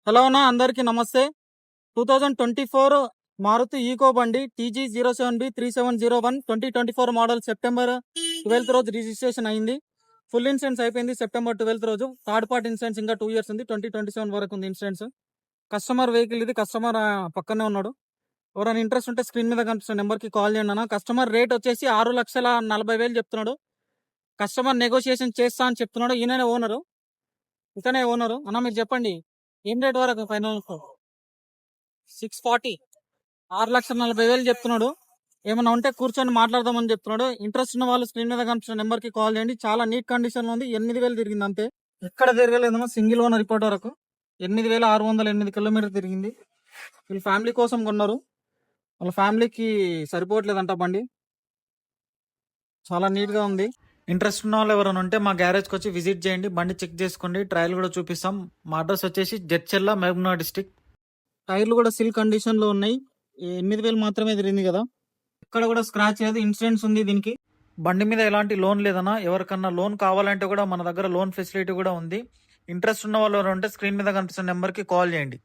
Hello అన్న, అందరికీ నమస్తే. 2024 మారుతి ఈకో బండి TG07B3701 2024 మోడల్ సెప్టెంబర్ 12 రోజు రిజిస్ట్రేషన్ అయింది. ఫుల్ ఇన్సూరెన్స్ అయిపోయింది సెప్టెంబర్ 12 రోజు. థర్డ్ పార్టీ ఇన్సూరెన్స్ ఇంకా 2 years ఉంది. 2027 వరకు ఉంది ఇన్సూరెన్స్. కస్టమర్ వెహికల్ ఇది. కస్టమర్ పక్కనే ఉన్నాడు. ఎవరైనా ఇంట్రెస్ట్ ఉంటే స్క్రీన్ మీద కనిపిస్తున్న నెంబర్కి కాల్ చేయండి అన్న. కస్టమర్ రేట్ వచ్చేసి 6,40,000 చెప్తున్నాడు. కస్టమర్ నెగోషియేషన్ చేస్తా అని చెప్తున్నాడు. ఈయననే ఓనరు, ఇతనే ఓనరు. అన్న మీరు చెప్పండి, ఏం రేట్ వరకు ఫైనల్? 640, 6,40,000 చెప్తున్నాడు. ఏమన్నా ఉంటే కూర్చొని మాట్లాడదామని చెప్తున్నాడు. ఇంట్రెస్ట్ ఉన్న వాళ్ళు స్క్రీన్ మీద కనిపిస్తున్న నెంబర్కి కాల్ చేయండి. చాలా నీట్ కండిషన్ లో ఉంది. 8,000 తిరిగింది అంతే, ఎక్కడ తిరగలేదమ్మా. సింగిల్ ఓనర్ ఇప్పటి వరకు 8,608 కిలోమీటర్ తిరిగింది. వీళ్ళు ఫ్యామిలీ కోసం కొన్నారు. వాళ్ళ ఫ్యామిలీకి సరిపోవట్లేదంట బండి. చాలా నీట్ గా ఉంది. ఇంట్రెస్ట్ ఉన్న వాళ్ళు ఎవరైనా ఉంటే మా గ్యారేజ్కి వచ్చి విజిట్ చేయండి. బండి చెక్ చేసుకోండి. ట్రయల్ కూడా చూపిస్తాం. మా అడ్రస్ వచ్చేసి జడ్చెర్ల, మహబూబ్నగర్ డిస్టిక్. టైర్లు కూడా సిల్ కండిషన్ లో ఉన్నాయి. 8,000 మాత్రమే తిరిగింది కదా, ఇక్కడ కూడా స్క్రాచ్ లేదు. ఇన్సూరెన్స్ ఉంది దీనికి. బండి మీద ఎలాంటి లోన్ లేదన్నా. ఎవరికన్నా లోన్ కావాలంటే కూడా మన దగ్గర లోన్ ఫెసిలిటీ కూడా ఉంది. ఇంట్రెస్ట్ ఉన్న వాళ్ళు ఎవరు ఉంటే స్క్రీన్ మీద కనిపిస్తున్న నెంబర్కి కాల్ చేయండి.